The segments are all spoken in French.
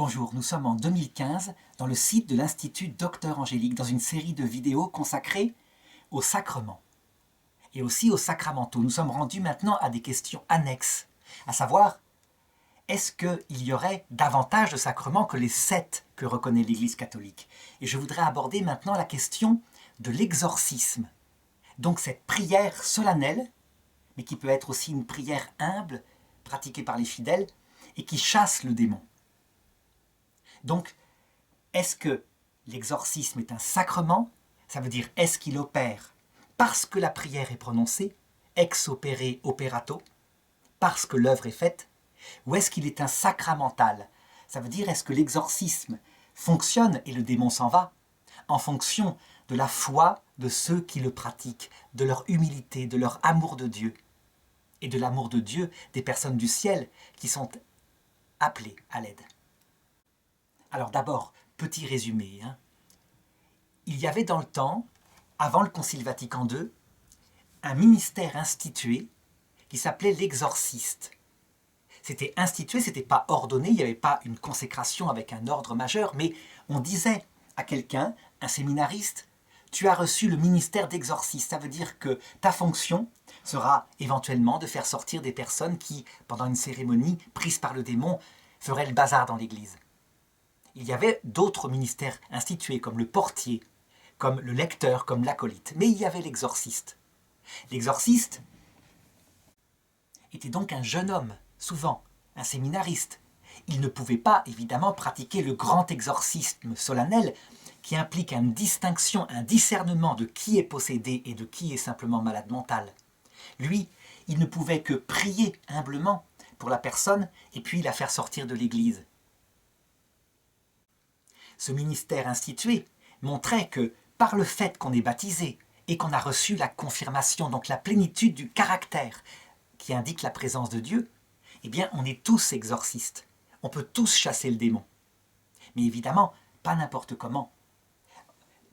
Bonjour, nous sommes en 2015 dans le site de l'Institut Docteur Angélique dans une série de vidéos consacrées aux sacrements et aussi aux sacramentaux. Nous sommes rendus maintenant à des questions annexes, à savoir, est-ce qu'il y aurait davantage de sacrements que les 7 que reconnaît l'Église catholique? Et je voudrais aborder maintenant la question de l'exorcisme. Donc cette prière solennelle, mais qui peut être aussi une prière humble, pratiquée par les fidèles, et qui chasse le démon. Donc, est-ce que l'exorcisme est un sacrement? Ça veut dire, est-ce qu'il opère parce que la prière est prononcée, ex opere operato, parce que l'œuvre est faite, ou est-ce qu'il est un sacramental? Ça veut dire, est-ce que l'exorcisme fonctionne et le démon s'en va en fonction de la foi de ceux qui le pratiquent, de leur humilité, de leur amour de Dieu, et de l'amour de Dieu des personnes du ciel qui sont appelées à l'aide. Alors d'abord, petit résumé. Il y avait dans le temps, avant le Concile Vatican II, un ministère institué qui s'appelait l'exorciste. C'était institué, c'était pas ordonné, il n'y avait pas une consécration avec un ordre majeur, mais on disait à quelqu'un, un séminariste, tu as reçu le ministère d'exorciste. Ça veut dire que ta fonction sera éventuellement de faire sortir des personnes qui, pendant une cérémonie prise par le démon, feraient le bazar dans l'église. Il y avait d'autres ministères institués, comme le portier, comme le lecteur, comme l'acolyte. Mais il y avait l'exorciste. L'exorciste était donc un jeune homme, souvent, un séminariste. Il ne pouvait pas, évidemment, pratiquer le grand exorcisme solennel qui implique une distinction, un discernement de qui est possédé et de qui est simplement malade mental. Lui, il ne pouvait que prier humblement pour la personne et puis la faire sortir de l'église. Ce ministère institué montrait que par le fait qu'on est baptisé et qu'on a reçu la confirmation, donc la plénitude du caractère qui indique la présence de Dieu, eh bien on est tous exorcistes. On peut tous chasser le démon. Mais évidemment, pas n'importe comment.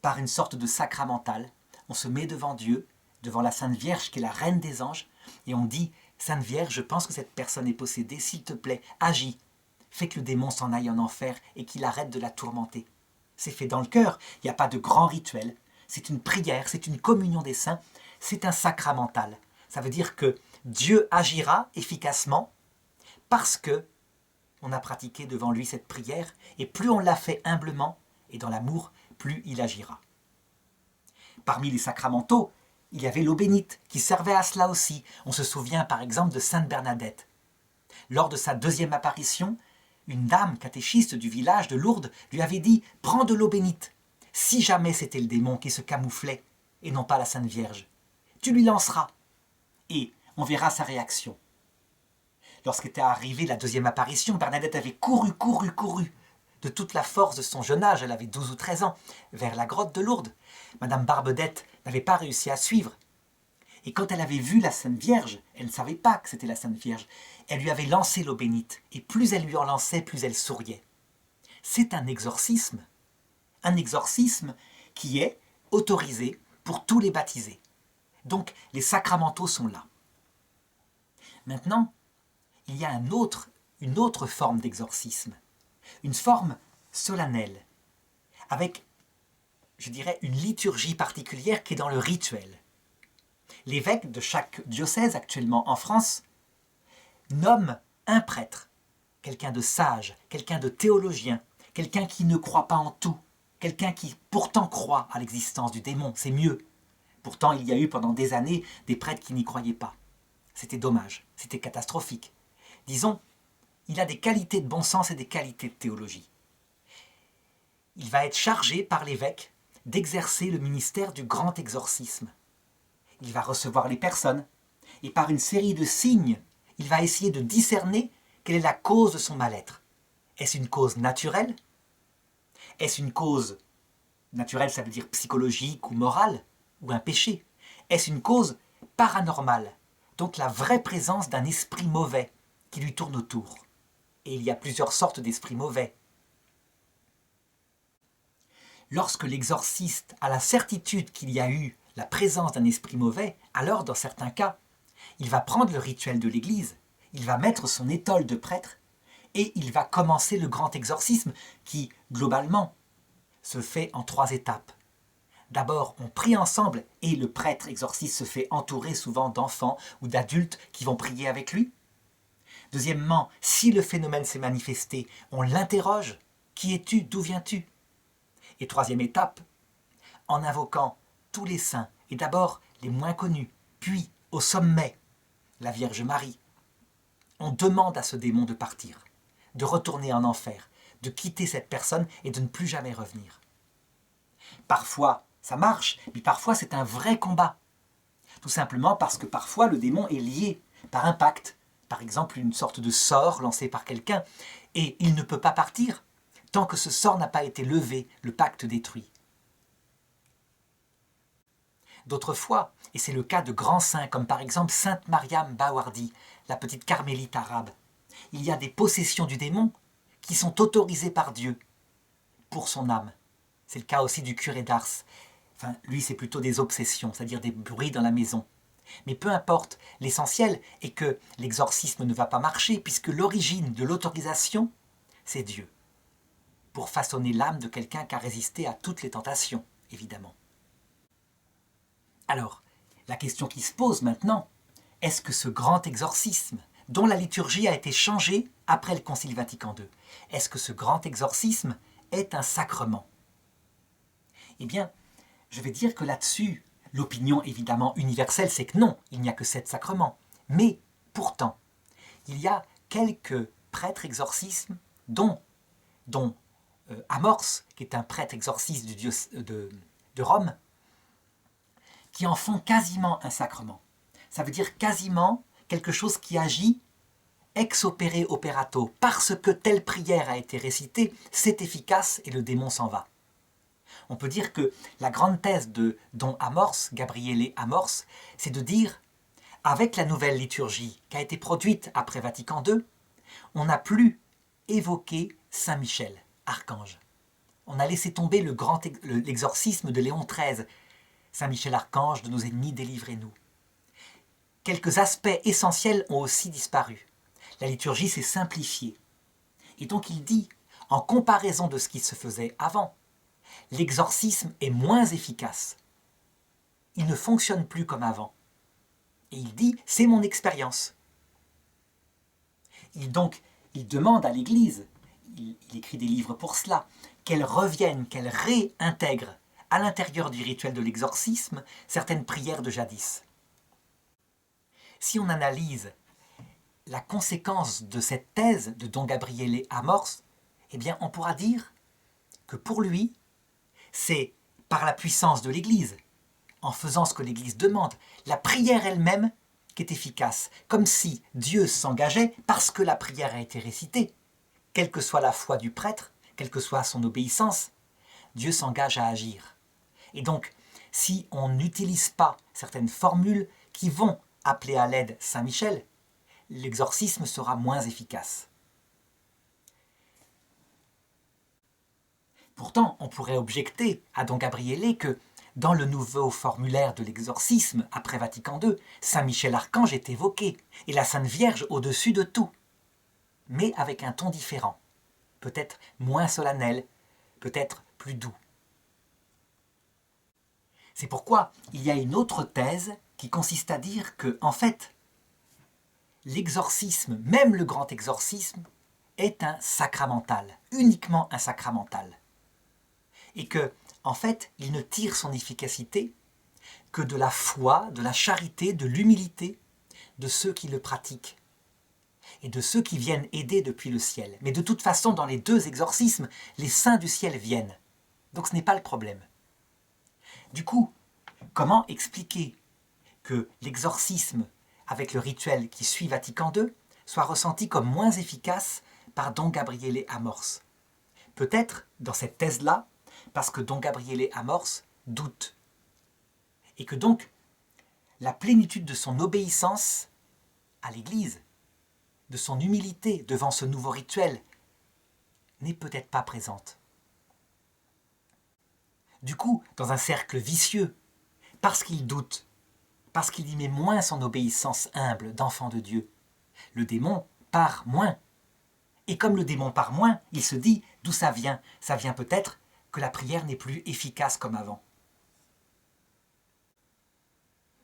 Par une sorte de sacramental, on se met devant Dieu, devant la Sainte Vierge qui est la reine des anges, et on dit « Sainte Vierge, je pense que cette personne est possédée, s'il te plaît, agis ». Fait que le démon s'en aille en enfer et qu'il arrête de la tourmenter. C'est fait dans le cœur, il n'y a pas de grand rituel, c'est une prière, c'est une communion des saints, c'est un sacramental. Ça veut dire que Dieu agira efficacement parce que on a pratiqué devant lui cette prière, et plus on l'a fait humblement et dans l'amour, plus il agira. Parmi les sacramentaux, il y avait l'eau bénite qui servait à cela aussi. On se souvient par exemple de Sainte Bernadette. Lors de sa deuxième apparition, une dame catéchiste du village de Lourdes lui avait dit « Prends de l'eau bénite, si jamais c'était le démon qui se camouflait, et non pas la Sainte Vierge. Tu lui lanceras, et on verra sa réaction. » Lorsqu'était arrivée la deuxième apparition, Bernadette avait couru de toute la force de son jeune âge, elle avait 12 ou 13 ans, vers la grotte de Lourdes. Madame Barbedette n'avait pas réussi à suivre. Et quand elle avait vu la Sainte Vierge, elle ne savait pas que c'était la Sainte Vierge, elle lui avait lancé l'eau bénite, et plus elle lui en lançait, plus elle souriait. C'est un exorcisme qui est autorisé pour tous les baptisés. Donc les sacramentaux sont là. Maintenant, il y a une autre forme d'exorcisme, une forme solennelle, avec, je dirais, une liturgie particulière qui est dans le rituel. L'évêque de chaque diocèse actuellement en France nomme un prêtre, quelqu'un de sage, quelqu'un de théologien, quelqu'un qui ne croit pas en tout, quelqu'un qui pourtant croit à l'existence du démon, c'est mieux. Pourtant, il y a eu pendant des années des prêtres qui n'y croyaient pas. C'était dommage, c'était catastrophique. Disons, il a des qualités de bon sens et des qualités de théologie. Il va être chargé par l'évêque d'exercer le ministère du grand exorcisme. Il va recevoir les personnes, et par une série de signes, il va essayer de discerner quelle est la cause de son mal-être. Est-ce une cause naturelle? Est-ce une cause naturelle, ça veut dire psychologique ou morale, ou un péché? Est-ce une cause paranormale, donc la vraie présence d'un esprit mauvais qui lui tourne autour? Et il y a plusieurs sortes d'esprits mauvais. Lorsque l'exorciste a la certitude qu'il y a eu la présence d'un esprit mauvais, alors dans certains cas, il va prendre le rituel de l'église, il va mettre son étole de prêtre Et il va commencer le grand exorcisme qui, globalement, se fait en 3 étapes. D'abord, on prie ensemble et le prêtre exorciste se fait entourer souvent d'enfants ou d'adultes qui vont prier avec lui. Deuxièmement, si le phénomène s'est manifesté, on l'interroge. Qui es-tu? D'où viens-tu? Et troisième étape, en invoquant tous les saints, et d'abord les moins connus, puis au sommet, la Vierge Marie, on demande à ce démon de partir, de retourner en enfer, de quitter cette personne et de ne plus jamais revenir. Parfois, ça marche, mais parfois c'est un vrai combat. Tout simplement parce que parfois le démon est lié par un pacte, par exemple une sorte de sort lancé par quelqu'un, et il ne peut pas partir tant que ce sort n'a pas été levé, le pacte détruit. D'autres fois, et c'est le cas de grands saints comme par exemple Sainte Mariam Bawardi, la petite carmélite arabe, il y a des possessions du démon qui sont autorisées par Dieu pour son âme. C'est le cas aussi du curé d'Ars. Enfin, lui, c'est plutôt des obsessions, c'est-à-dire des bruits dans la maison. Mais peu importe, l'essentiel est que l'exorcisme ne va pas marcher puisque l'origine de l'autorisation, c'est Dieu. Pour façonner l'âme de quelqu'un qui a résisté à toutes les tentations, évidemment. Alors, la question qui se pose maintenant, est-ce que ce grand exorcisme, dont la liturgie a été changée après le Concile Vatican II, est-ce que ce grand exorcisme est un sacrement? Eh bien, je vais dire que là-dessus, l'opinion évidemment universelle, c'est que non, il n'y a que 7 sacrements. Mais, pourtant, il y a quelques prêtres exorcismes, dont Amorce, qui est un prêtre exorciste de Rome, qui en font quasiment un sacrement. Ça veut dire quasiment quelque chose qui agit ex opere operato, parce que telle prière a été récitée, c'est efficace et le démon s'en va. On peut dire que la grande thèse de Don Amorce, Gabriele Amorce, c'est de dire, avec la nouvelle liturgie qui a été produite après Vatican II, on n'a plus évoqué Saint Michel, archange. On a laissé tomber l'exorcisme de Léon XIII. Saint Michel archange, de nos ennemis, délivrez-nous. Quelques aspects essentiels ont aussi disparu. La liturgie s'est simplifiée. Et donc il dit, en comparaison de ce qui se faisait avant, l'exorcisme est moins efficace. Il ne fonctionne plus comme avant. Et il dit, c'est mon expérience. Il demande à l'Église, il écrit des livres pour cela, qu'elle revienne, qu'elle réintègre à l'intérieur du rituel de l'exorcisme certaines prières de jadis. Si on analyse la conséquence de cette thèse de Don Gabriele Amorce, eh bien on pourra dire que pour lui, c'est par la puissance de l'Église, en faisant ce que l'Église demande, la prière elle-même qui est efficace, comme si Dieu s'engageait parce que la prière a été récitée. Quelle que soit la foi du prêtre, quelle que soit son obéissance, Dieu s'engage à agir. Et donc, si on n'utilise pas certaines formules qui vont appeler à l'aide Saint Michel, l'exorcisme sera moins efficace. Pourtant, on pourrait objecter à Don Gabriele que dans le nouveau formulaire de l'exorcisme après Vatican II, Saint Michel Archange est évoqué et la Sainte Vierge au-dessus de tout, mais avec un ton différent, peut-être moins solennel, peut-être plus doux. C'est pourquoi il y a une autre thèse qui consiste à dire que, en fait, l'exorcisme, même le grand exorcisme, est un sacramental, uniquement un sacramental. Et que, en fait, il ne tire son efficacité que de la foi, de la charité, de l'humilité de ceux qui le pratiquent et de ceux qui viennent aider depuis le ciel. Mais de toute façon, dans les 2 exorcismes, les saints du ciel viennent. Donc ce n'est pas le problème. Du coup, comment expliquer que l'exorcisme avec le rituel qui suit Vatican II soit ressenti comme moins efficace par Don Gabriele Amorce? Peut-être, dans cette thèse-là, parce que Don Gabriele Amorce doute. Et que donc, la plénitude de son obéissance à l'Église, de son humilité devant ce nouveau rituel, n'est peut-être pas présente. Du coup, dans un cercle vicieux, parce qu'il doute, parce qu'il y met moins son obéissance humble d'enfant de Dieu, le démon part moins. Et comme le démon part moins, il se dit d'où ça vient. Ça vient peut-être que la prière n'est plus efficace comme avant.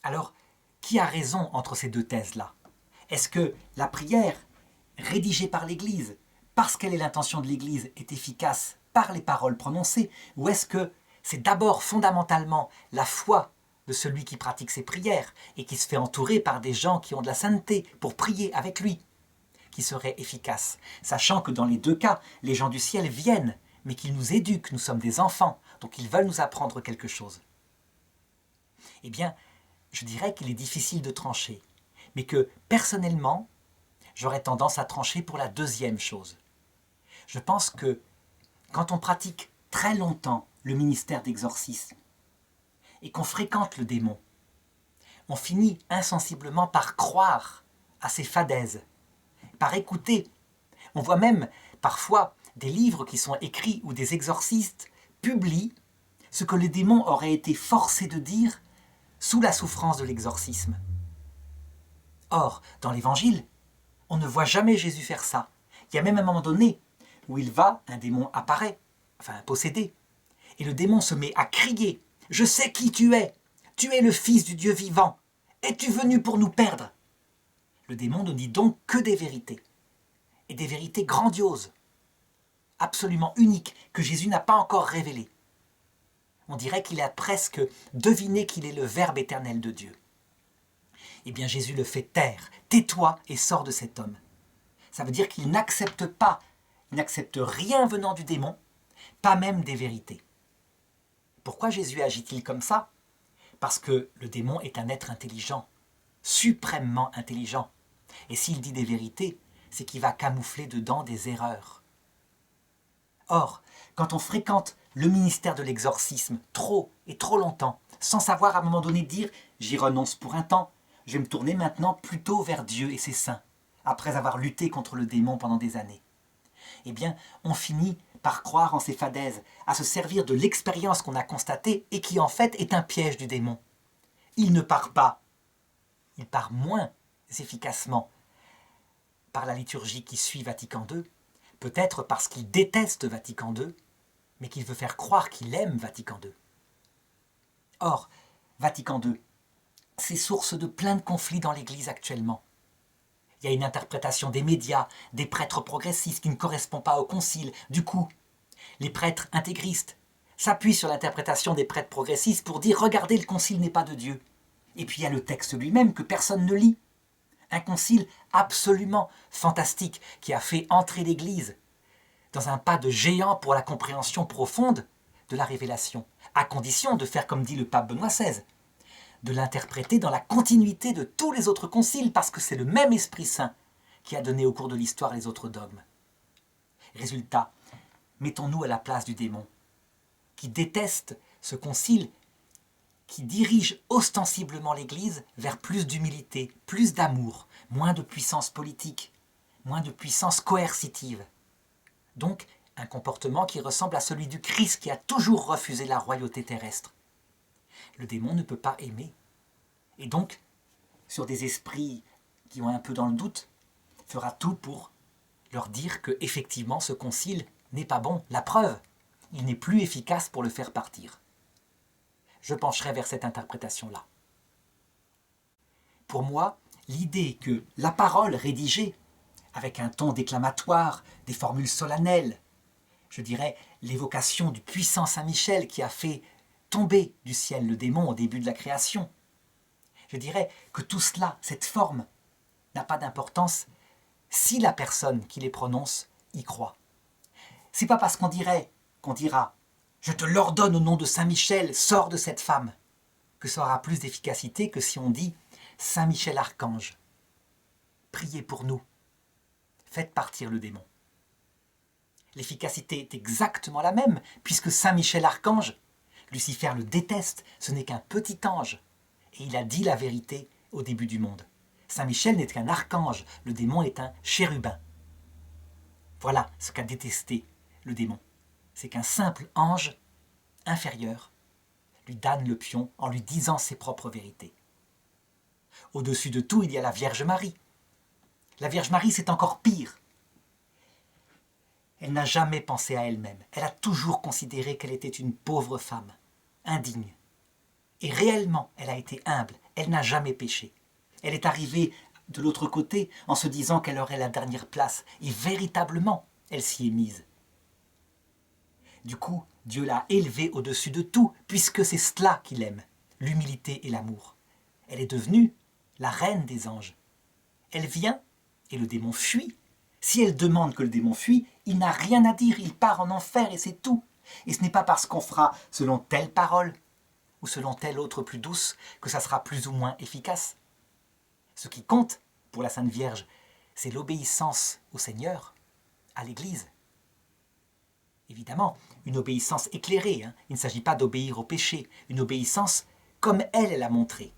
Alors, qui a raison entre ces deux thèses-là? Est-ce que la prière, rédigée par l'Église, parce qu'elle est l'intention de l'Église, est efficace par les paroles prononcées? Ou est-ce que c'est d'abord fondamentalement la foi de celui qui pratique ses prières et qui se fait entourer par des gens qui ont de la sainteté pour prier avec lui, qui serait efficace, sachant que dans les deux cas, les gens du ciel viennent, mais qu'ils nous éduquent, nous sommes des enfants, donc ils veulent nous apprendre quelque chose. Eh bien, je dirais qu'il est difficile de trancher, mais que personnellement, j'aurais tendance à trancher pour la deuxième chose. Je pense que quand on pratique très longtemps le ministère d'exorcisme et qu'on fréquente le démon, on finit insensiblement par croire à ses fadaises, par écouter. On voit même parfois des livres qui sont écrits où des exorcistes publient ce que le démon aurait été forcé de dire sous la souffrance de l'exorcisme. Or, dans l'Évangile, on ne voit jamais Jésus faire ça. Il y a même un moment donné où il va, un démon apparaît, enfin un possédé, et le démon se met à crier « Je sais qui tu es le Fils du Dieu vivant. Es-tu venu pour nous perdre ?» Le démon ne dit donc que des vérités, et des vérités grandioses, absolument uniques, que Jésus n'a pas encore révélées. On dirait qu'il a presque deviné qu'il est le Verbe éternel de Dieu. Eh bien Jésus le fait taire. Tais-toi et sors de cet homme. Ça veut dire qu'il n'accepte pas, il n'accepte rien venant du démon, pas même des vérités. Pourquoi Jésus agit-il comme ça? Parce que le démon est un être intelligent, suprêmement intelligent. Et s'il dit des vérités, c'est qu'il va camoufler dedans des erreurs. Or, quand on fréquente le ministère de l'exorcisme trop et trop longtemps, sans savoir à un moment donné dire « j'y renonce pour un temps, je vais me tourner maintenant plutôt vers Dieu et ses saints », après avoir lutté contre le démon pendant des années, eh bien, on finit par croire en ces fadaises, à se servir de l'expérience qu'on a constatée et qui en fait est un piège du démon. Il ne part pas, il part moins efficacement par la liturgie qui suit Vatican II, peut-être parce qu'il déteste Vatican II, mais qu'il veut faire croire qu'il aime Vatican II. Or, Vatican II, c'est source de plein de conflits dans l'Église actuellement. Il y a une interprétation des médias, des prêtres progressistes qui ne correspond pas au concile. Du coup, les prêtres intégristes s'appuient sur l'interprétation des prêtres progressistes pour dire « Regardez, le concile n'est pas de Dieu ». Et puis il y a le texte lui-même que personne ne lit. Un concile absolument fantastique qui a fait entrer l'Église dans un pas de géant pour la compréhension profonde de la révélation, à condition de faire comme dit le pape Benoît XVI, de l'interpréter dans la continuité de tous les autres conciles, parce que c'est le même Esprit Saint qui a donné au cours de l'histoire les autres dogmes. Résultat, mettons-nous à la place du démon, qui déteste ce concile, qui dirige ostensiblement l'Église vers plus d'humilité, plus d'amour, moins de puissance politique, moins de puissance coercitive. Donc, un comportement qui ressemble à celui du Christ qui a toujours refusé la royauté terrestre. Le démon ne peut pas aimer. Et donc, sur des esprits qui ont un peu dans le doute, fera tout pour leur dire que effectivement ce concile n'est pas bon. La preuve, il n'est plus efficace pour le faire partir. Je pencherai vers cette interprétation-là. Pour moi, l'idée que la parole rédigée, avec un ton déclamatoire, des formules solennelles, je dirais l'évocation du puissant Saint Michel qui a fait tomber du ciel le démon au début de la création. Je dirais que tout cela, cette forme, n'a pas d'importance si la personne qui les prononce y croit. C'est pas parce qu'on dira « Je te l'ordonne au nom de Saint Michel, sors de cette femme » que ça aura plus d'efficacité que si on dit « Saint Michel Archange, priez pour nous, faites partir le démon ». L'efficacité est exactement la même, puisque Saint Michel Archange, Lucifer le déteste, ce n'est qu'un petit ange, et il a dit la vérité au début du monde. Saint Michel n'est qu'un archange, le démon est un chérubin. Voilà ce qu'a détesté le démon. C'est qu'un simple ange inférieur lui donne le pion en lui disant ses propres vérités. Au-dessus de tout, il y a la Vierge Marie. La Vierge Marie, c'est encore pire. Elle n'a jamais pensé à elle-même. Elle a toujours considéré qu'elle était une pauvre femme, indigne. Et réellement, elle a été humble. Elle n'a jamais péché. Elle est arrivée de l'autre côté en se disant qu'elle aurait la dernière place. Et véritablement, elle s'y est mise. Du coup, Dieu l'a élevée au-dessus de tout, puisque c'est cela qu'il aime, l'humilité et l'amour. Elle est devenue la reine des anges. Elle vient et le démon fuit. Si elle demande que le démon fuit, il n'a rien à dire, il part en enfer et c'est tout. Et ce n'est pas parce qu'on fera selon telle parole ou selon telle autre plus douce que ça sera plus ou moins efficace. Ce qui compte pour la Sainte Vierge, c'est l'obéissance au Seigneur, à l'Église. Évidemment, une obéissance éclairée, Il ne s'agit pas d'obéir au péché, une obéissance comme elle l'a montré.